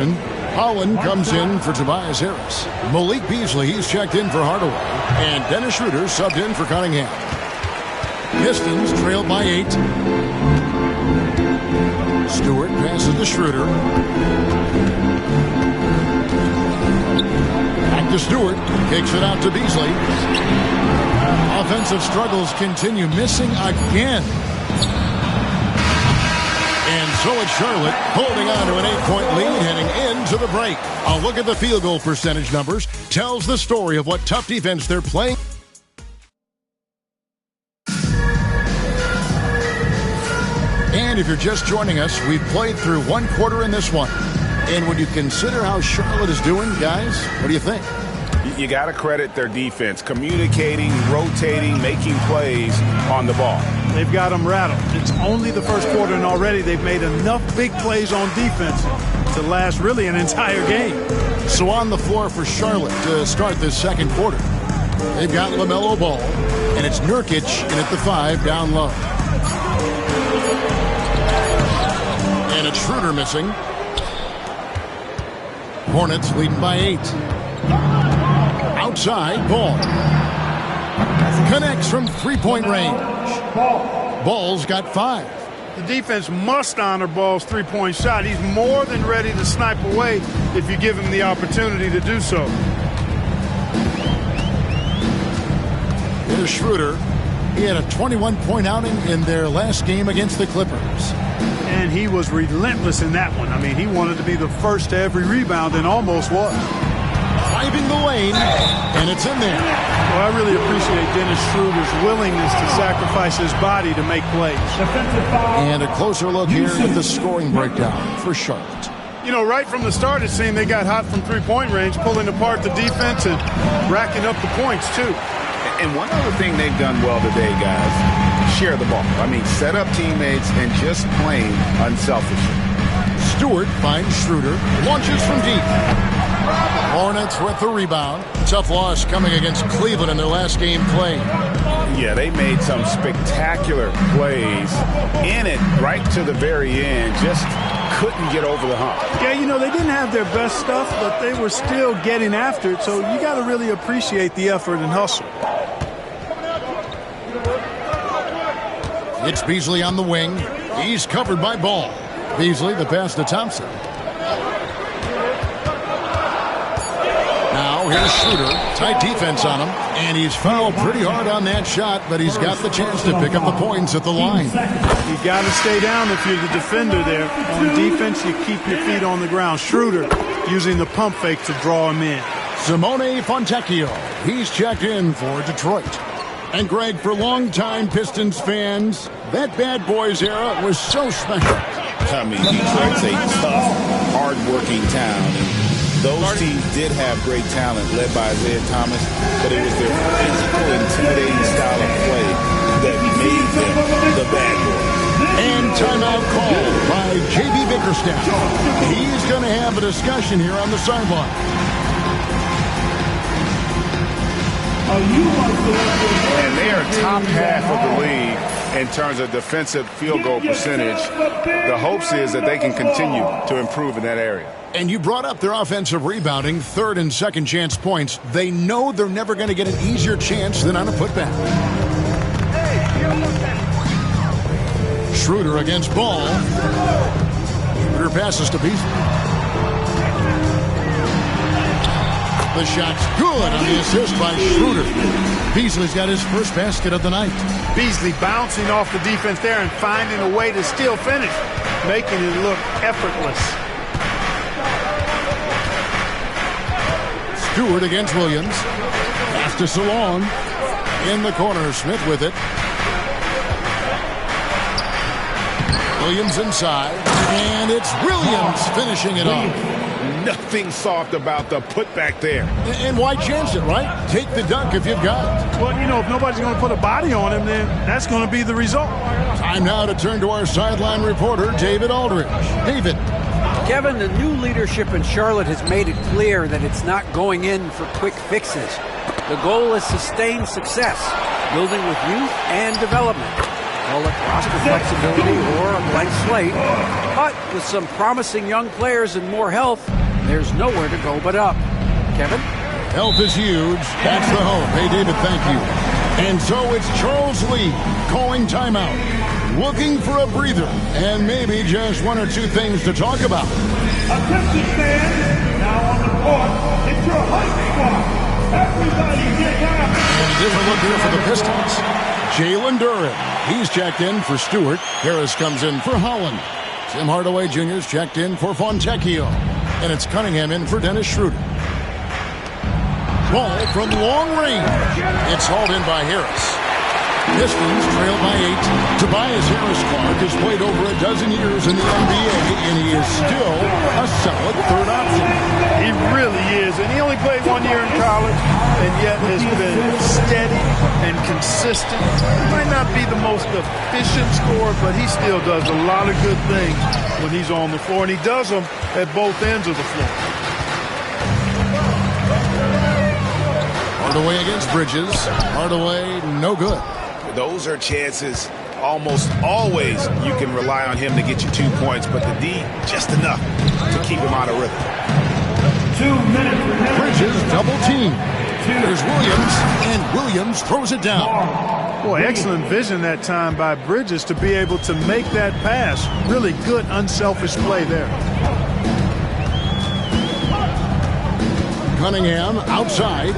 Holland comes in for Tobias Harris. Malik Beasley, he's checked in for Hardaway. And Dennis Schroeder subbed in for Cunningham. Pistons trailed by 8. Stewart passes to Schroeder. Back to Stewart. Kicks it out to Beasley. Offensive struggles continue. Missing again. And so it's Charlotte holding on to an 8-point lead heading into the break. A look at the field goal percentage numbers tells the story of what tough defense they're playing. And if you're just joining us, we've played through one quarter in this one. And when you consider how Charlotte is doing, guys, what do you think? You got to credit their defense, communicating, rotating, making plays on the ball. They've got them rattled. It's only the first quarter, and already they've made enough big plays on defense to last really an entire game. So on the floor for Charlotte to start this second quarter, they've got LaMelo Ball, and it's Nurkic in at the 5 down low. And it's Schroeder missing. Hornets leading by 8. Outside, Ball connects from three-point range. Ball's got 5. The defense must honor Ball's three-point shot. He's more than ready to snipe away if you give him the opportunity to do so. Here's Schroeder. He had a 21-point outing in their last game against the Clippers. And he was relentless in that one. I mean, he wanted to be the first to every rebound and almost was. Driving the lane, and it's in there. Well, I really appreciate Dennis Schroeder's willingness to sacrifice his body to make plays. And a closer look here at the scoring breakdown for Charlotte. You know, right from the start, it seemed they got hot from three-point range, pulling apart the defense and racking up the points, too. And one other thing they've done well today, guys, share the ball. I mean, set up teammates and just plain unselfishly. Stewart finds Schroeder, launches from deep. Hornets with the rebound. Tough loss coming against Cleveland in their last game played. Yeah, they made some spectacular plays in it right to the very end. Just couldn't get over the hump. Yeah, you know, they didn't have their best stuff, but they were still getting after it. So you got to really appreciate the effort and hustle. It's Beasley on the wing. He's covered by Ball. Beasley, the pass to Thompson. Now here's Schroeder. Tight defense on him. And he's fouled pretty hard on that shot, but he's got the chance to pick up the points at the line. You got to stay down if you're the defender there. On defense, you keep your feet on the ground. Schroeder using the pump fake to draw him in. Simone Fontecchio. He's checked in for Detroit. And Greg, for longtime Pistons fans, that Bad Boys era was so special. I mean, Detroit's a tough, hard-working town. And those teams did have great talent led by Isaiah Thomas, but it was their physical, intimidating style of play that made them the Bad Boys. And timeout called by J.B. Bickerstaff. He's going to have a discussion here on the sideline. And they are top half of the league in terms of defensive field goal percentage. The hopes is that they can continue to improve in that area. And you brought up their offensive rebounding, third and second chance points. They know they're never going to get an easier chance than on a putback. Schroeder against Ball. Schroeder passes to Beasley. The shot's good on the assist by Schroeder. Beasley's got his first basket of the night. Beasley bouncing off the defense there and finding a way to still finish, making it look effortless. Stewart against Williams. Pass to Salon. In the corner, Smith with it. Williams inside. And it's Williams finishing it off. Nothing soft about the putback there. And why chance it, right? Take the dunk if you've got it. Well, you know, if nobody's going to put a body on him, then that's going to be the result. Time now to turn to our sideline reporter, David Aldridge. David. Kevin, the new leadership in Charlotte has made it clear that it's not going in for quick fixes. The goal is sustained success, building with youth and development. Call it roster flexibility or a blank slate, but With some promising young players and more health, there's nowhere to go but up. Kevin? Health is huge. That's the hope. Hey, David, thank you. And so it's Charles Lee calling timeout, looking for a breather, and maybe just one or two things to talk about. Attention fans, now on the court, it's your hype squad. Everybody get down. And a different look here for the Pistons. Jalen Duren, he's checked in for Stewart. Harris comes in for Holland. Tim Hardaway Jr.'s checked in for Fontecchio. And it's Cunningham in for Dennis Schroeder. Ball from long range. It's hauled in by Harris. Pistons trail by 8. Tobias Harris-Clarke has played over a dozen years in the NBA, and he is still a solid third option. He really is, and he only played 1 year in college, and yet has been steady and consistent. He might not be the most efficient scorer, but he still does a lot of good things when he's on the floor, and he does them at both ends of the floor. Hardaway against Bridges. Hardaway, no good. Those are chances almost always you can rely on him to get you 2 points, but the D, just enough to keep him out of rhythm. 2 minutes. Bridges double team. There's Williams, and Williams throws it down. Boy, excellent vision that time by Bridges to be able to make that pass. Really good, unselfish play there. Cunningham outside.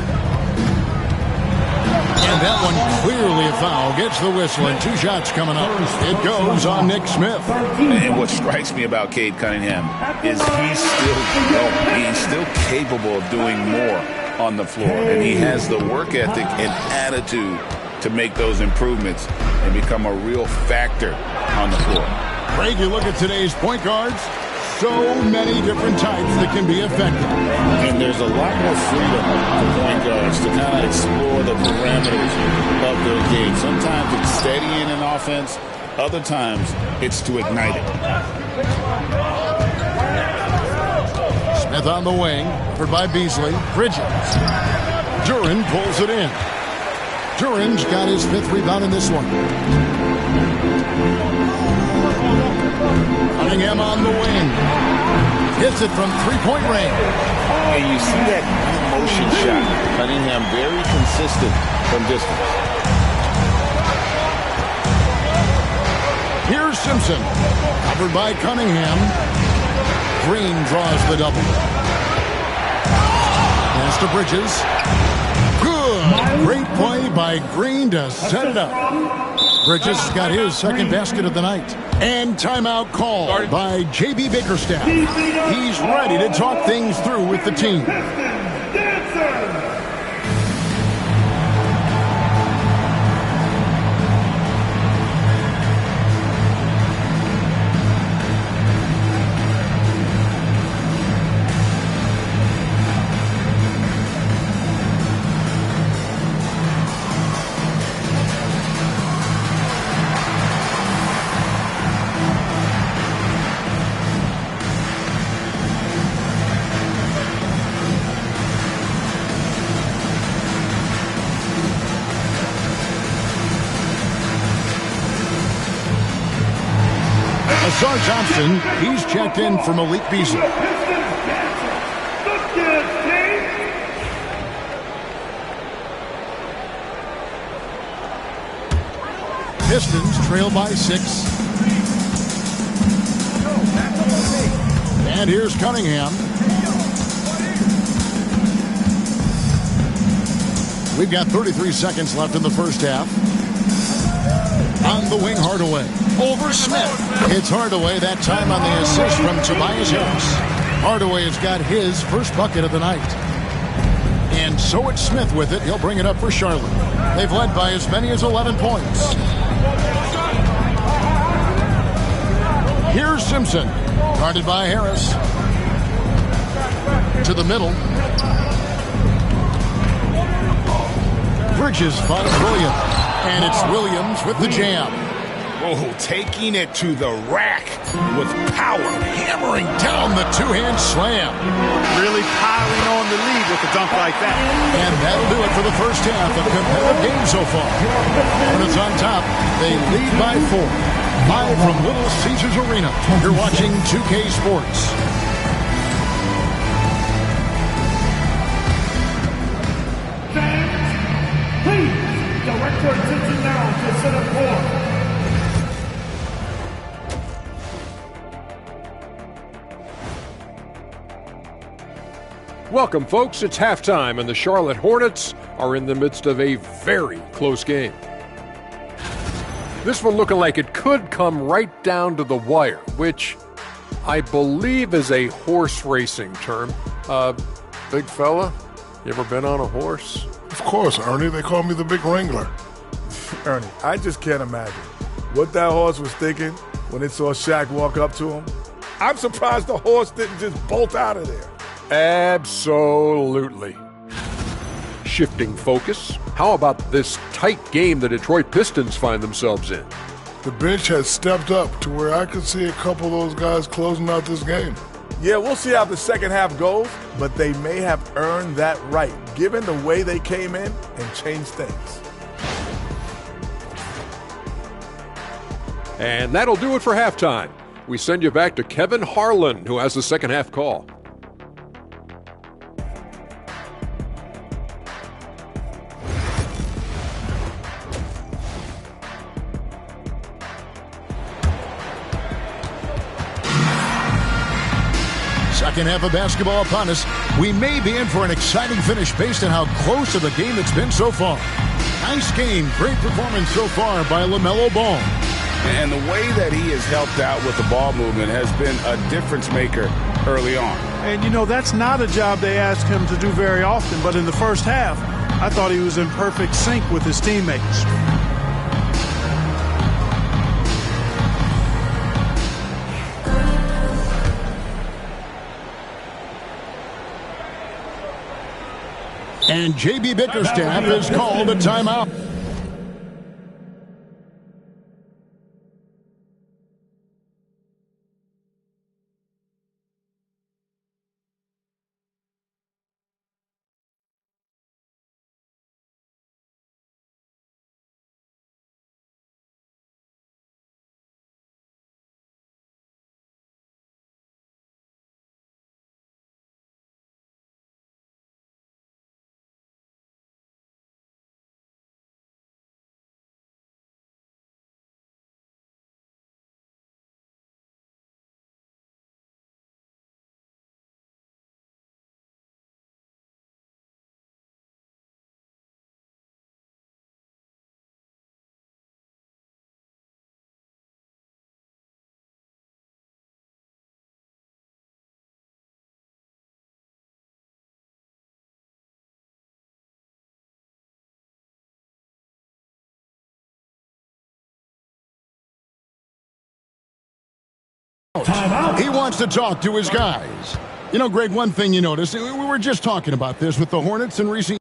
And that one clearly a foul. Gets the whistle, and 2 shots coming up. It goes on Nick Smith. And what strikes me about Cade Cunningham is he's still capable of doing more on the floor. And he has the work ethic and attitude to make those improvements and become a real factor on the floor. Craig, you look at today's point guards. So many different types that can be effective. And there's a lot more freedom for point guards to kind of explore the parameters of their game. Sometimes it's steadying an offense. Other times it's to ignite it. Smith on the wing, covered by Beasley. Bridges. Duren pulls it in. Duren's got his 5th rebound in this one. Cunningham on the wing. Hits it from 3-point range. And you see that motion shot. Cunningham very consistent from distance. Here's Simpson. Covered by Cunningham. Green draws the double. Pass to Bridges. Good. Great play by Green to set it up. Bridges has got his 2nd basket of the night. And timeout called by J.B. Bickerstaff. He's ready to talk things through with the team. Ausar Thompson, he's checked in for Malik Beasley. Pistons trail by 6. And here's Cunningham. We've got 33 seconds left in the first half. On the wing, Hardaway. Over Smith. It's Hardaway, that time on the assist from Tobias Harris. Hardaway has got his first bucket of the night. And so it's Smith with it. He'll bring it up for Charlotte. They've led by as many as 11 points. Here's Simpson. Guarded by Harris. To the middle. Bridges finds Williams. And it's Williams with the jam. Oh, taking it to the rack with power. Hammering down the two-hand slam. Really piling on the lead with a dunk like that. And that'll do it for the first half of competitive game so far. Hornets on top. They lead by 4. Live from Little Caesars Arena. You're watching 2K Sports. Fans, please direct your attention now to center court. Welcome, folks. It's halftime, and the Charlotte Hornets are in the midst of a very close game. This one looking like it could come right down to the wire, which I believe is a horse racing term. Big fella, you ever been on a horse? Of course, Ernie. They call me the Big Wrangler. Ernie, I just can't imagine what that horse was thinking when it saw Shaq walk up to him. I'm surprised the horse didn't just bolt out of there. Absolutely. Shifting focus, how about this tight game the Detroit Pistons find themselves in? The bench has stepped up to where I could see a couple of those guys closing out this game. Yeah, we'll see how the second half goes, but they may have earned that right, given the way they came in and changed things. And that'll do it for halftime. We send you back to Kevin Harlan, who has the second half call. Second half of basketball upon us. We may be in for an exciting finish based on how close of the game it's been so far. Nice game. Great performance so far by LaMelo Ball. And the way that he has helped out with the ball movement has been a difference maker early on. And, you know, that's not a job they ask him to do very often. But in the first half, I thought he was in perfect sync with his teammates. And J.B. Bickerstaff is called a timeout. He wants to talk to his guys. You know, Greg, one thing you notice, we were just talking about this with the Hornets in recent.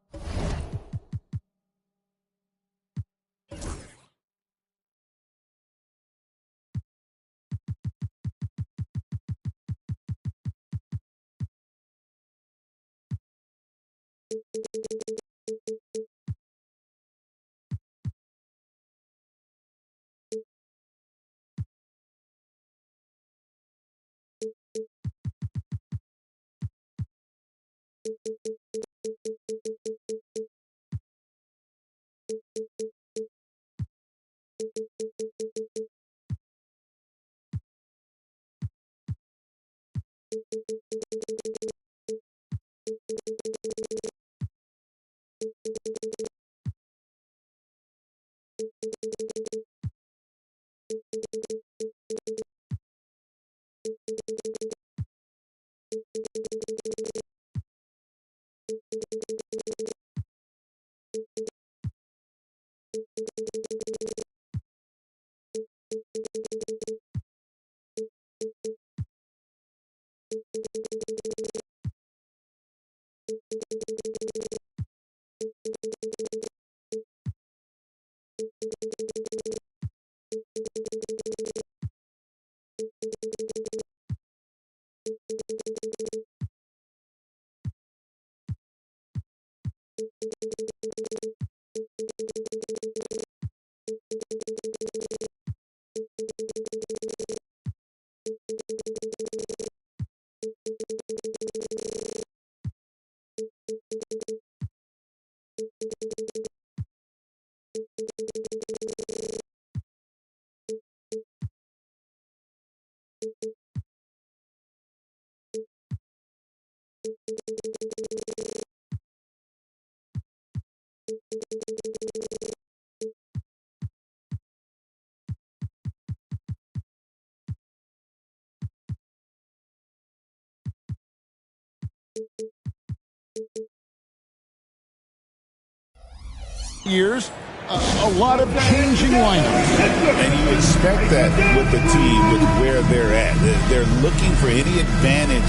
Years, a lot of changing lineups. And you expect that with the team, with where they're at. They're looking for any advantage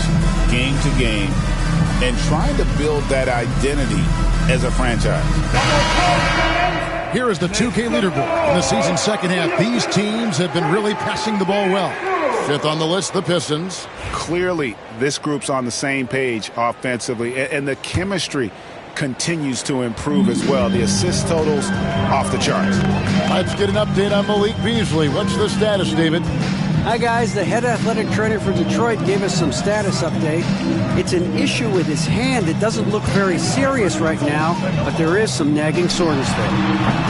game to game and trying to build that identity as a franchise. Here is the 2K leaderboard in the season's second half. These teams have been really passing the ball well. Fifth on the list, the Pistons. Clearly, this group's on the same page offensively, and the chemistry continues to improve as well. The assist totals off the charts. Let's get an update on Malik Beasley. What's the status, David? Hi, guys. The head athletic trainer for Detroit gave us some status update. It's an issue with his hand. It doesn't look very serious right now, but there is some nagging soreness there.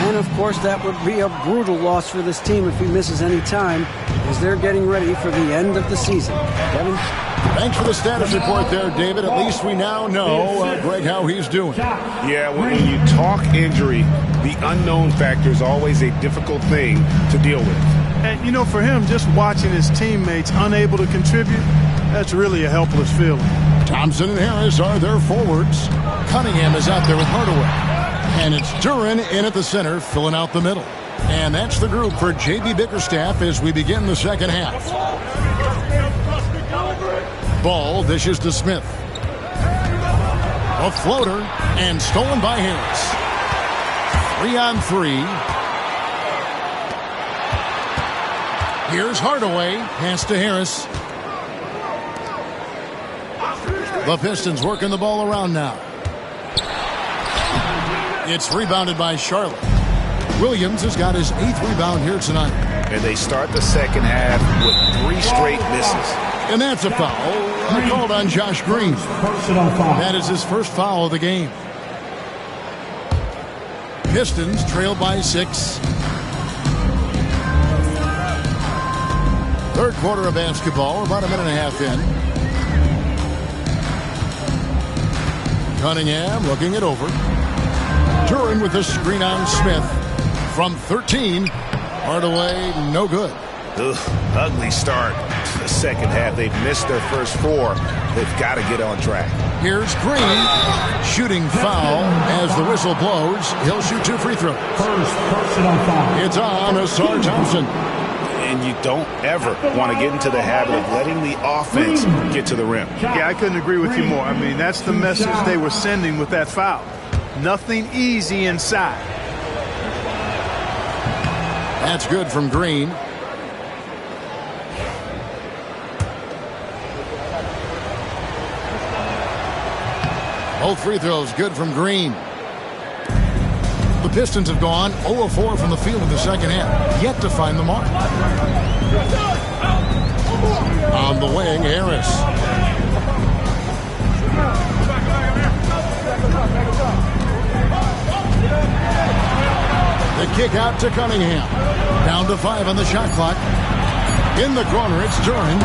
And, of course, that would be a brutal loss for this team if he misses any time, as they're getting ready for the end of the season. Kevin? Thanks for the status report there, David. At least we now know, Greg, how he's doing. Yeah, when you talk injury, the unknown factor is always a difficult thing to deal with. And, you know, for him, just watching his teammates unable to contribute, that's really a helpless feeling. Thompson and Harris are their forwards. Cunningham is out there with Hardaway. And it's Duren in at the center, filling out the middle. And that's the group for J.B. Bickerstaff as we begin the second half. Ball dishes to Smith. A floater and stolen by Harris. 3-on-3. Here's Hardaway. Pass to Harris. The Pistons working the ball around now. It's rebounded by Charlotte. Williams has got his 8th rebound here tonight. And they start the second half with 3 straight misses. And that's a foul called on Josh Green. That is his first foul of the game. Pistons trail by 6. Third quarter of basketball, about a minute and a half in. Cunningham looking it over. Duren with a screen on Smith. From 13, Hardaway, no good. Ugh, ugly start to the second half. They've missed their first 4. They've got to get on track. Here's Green. Shooting foul as the whistle blows. He'll shoot 2 free throws. First personal foul. It's on Asar Thompson. And you don't ever want to get into the habit of letting the offense get to the rim. Yeah, I couldn't agree with you more. I mean, that's the message they were sending with that foul. Nothing easy inside. That's good from Green. Both free throws good from Green. The Pistons have gone 0 of 4 from the field in the second half. Yet to find the mark. On the wing, Harris. The kick out to Cunningham. Down to 5 on the shot clock. In the corner, it's Duren.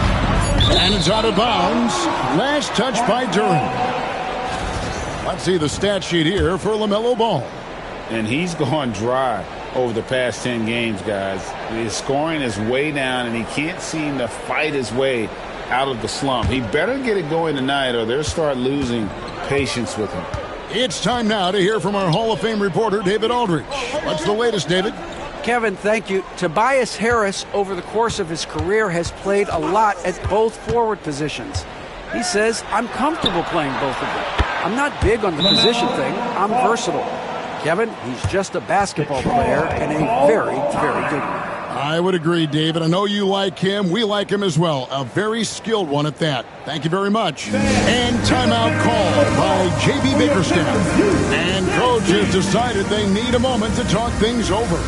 And it's out of bounds. Last touch by Duren. Let's see the stat sheet here for LaMelo Ball. And he's gone dry over the past 10 games, guys. His scoring is way down, and he can't seem to fight his way out of the slump. He better get it going tonight, or they'll start losing patience with him. It's time now to hear from our Hall of Fame reporter, David Aldridge. What's the latest, David? Kevin, thank you. Tobias Harris, over the course of his career, has played a lot at both forward positions. He says, I'm comfortable playing both of them. I'm not big on the position thing. I'm versatile. Kevin, he's just a basketball player and a very, very good one. I would agree, David. I know you like him. We like him as well. A very skilled one at that. Thank you very much. And timeout call by J.B. Bickerstaff. And coach has decided they need a moment to talk things over.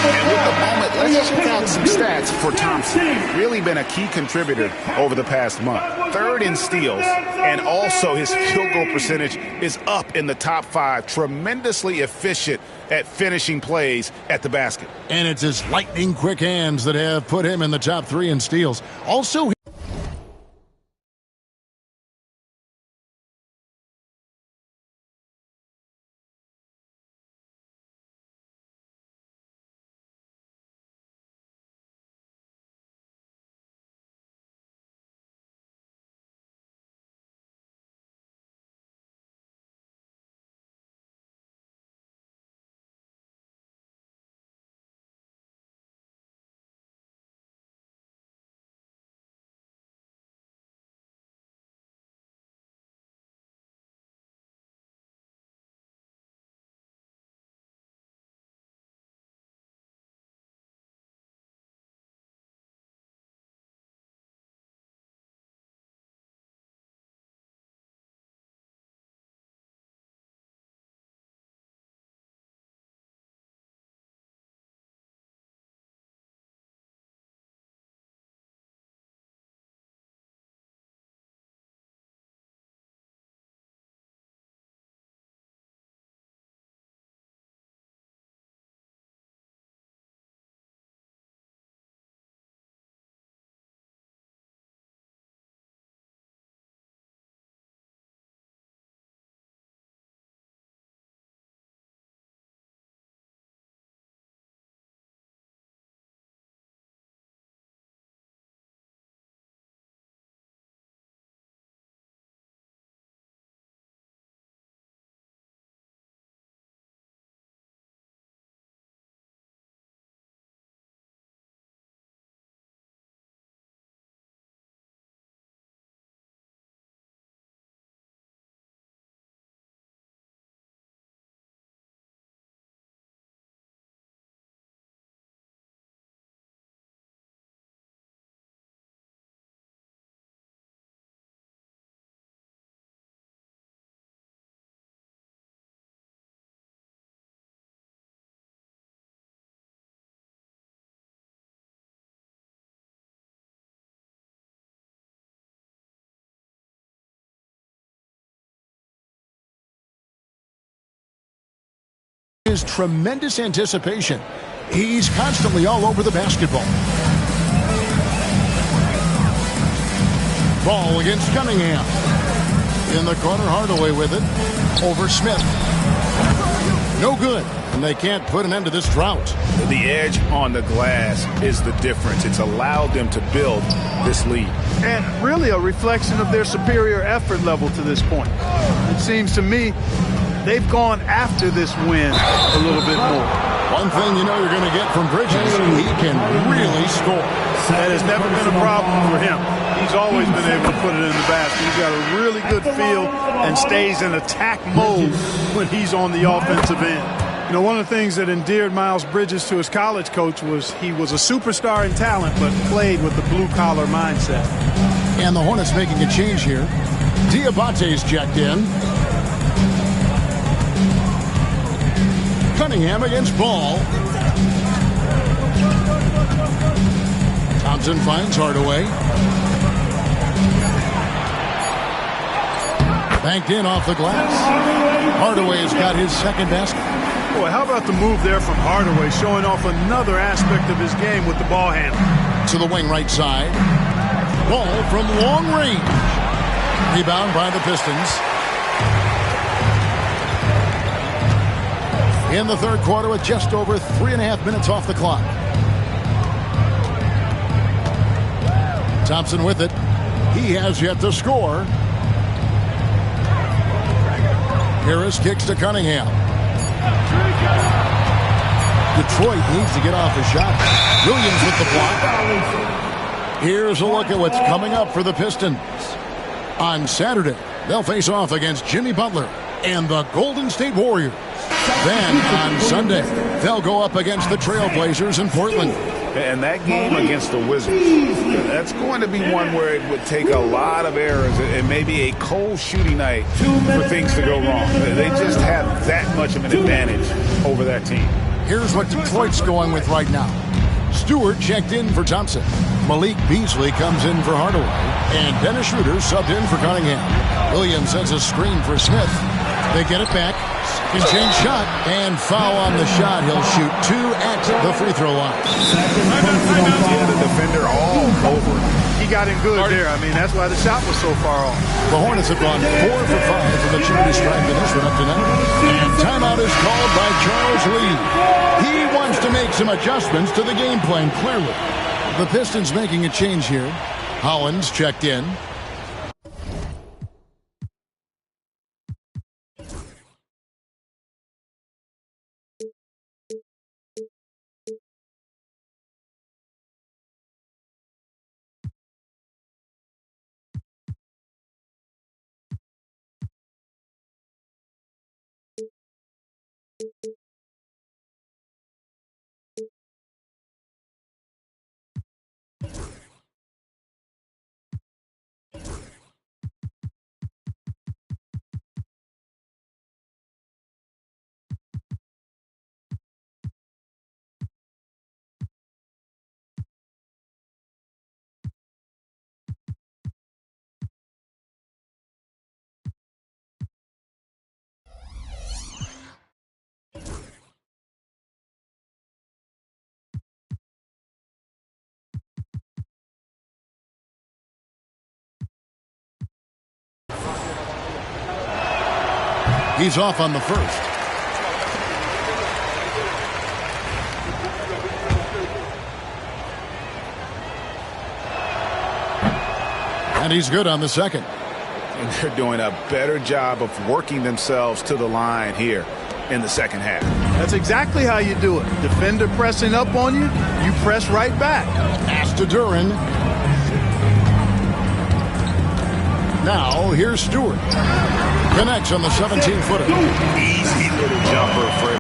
And with the moment, let's check out some stats for Thompson. Really been a key contributor over the past month. 3rd in steals, and also his field goal percentage is up in the top 5. Tremendously efficient at finishing plays at the basket. And it's his lightning quick hands that have put him in the top 3 in steals. Also, his tremendous anticipation. He's constantly all over the basketball. Ball against Cunningham. In the corner, Hardaway with it. Over Smith. No good. And they can't put an end to this drought. The edge on the glass is the difference. It's allowed them to build this lead. And really a reflection of their superior effort level to this point. It seems to me they've gone after this win a little bit more. One thing you know you're going to get from Bridges, he can really score. That has never been a problem for him. He's always been able to put it in the basket. He's got a really good feel and stays in attack mode when he's on the offensive end. You know, one of the things that endeared Miles Bridges to his college coach was he was a superstar in talent, but played with the blue-collar mindset. And the Hornets making a change here. Diabate's checked in. Cunningham against Ball. Thompson finds Hardaway. Banked in off the glass. Hardaway's got his second basket. Boy, how about the move there from Hardaway, showing off another aspect of his game with the ball handling. To the wing right side. Ball from long range. Rebound by the Pistons. In the third quarter with just over 3.5 minutes off the clock. Thompson with it. He has yet to score. Harris kicks to Cunningham. Detroit needs to get off a shot. Williams with the block. Here's a look at what's coming up for the Pistons. On Saturday, they'll face off against Jimmy Butler and the Golden State Warriors. Then on Sunday, they'll go up against the Trailblazers in Portland. And that game against the Wizards, that's going to be one where it would take a lot of errors and maybe a cold shooting night for things to go wrong. They just have that much of an advantage over that team. Here's what Detroit's going with right now. Stewart checked in for Thompson. Malik Beasley comes in for Hardaway. And Dennis Schroeder subbed in for Cunningham. Williams sends a screen for Smith. They get it back. Can change shot. And foul on the shot. He'll shoot 2 at the free throw line. Yeah, the defender all over. He got in good there. I mean, that's why the shot was so far off. The Hornets have gone 4 for 5 from the charity stripe in this one up to now. And timeout is called by Charles Lee. He wants to make some adjustments to the game plan, clearly. The Pistons making a change here. Hollins checked in. He's off on the first. And he's good on the second. And they're doing a better job of working themselves to the line here in the second half. That's exactly how you do it. Defender pressing up on you, you press right back. Pass to Duren. Now, here's Stewart. Connects on the 17-footer. Easy little jumper for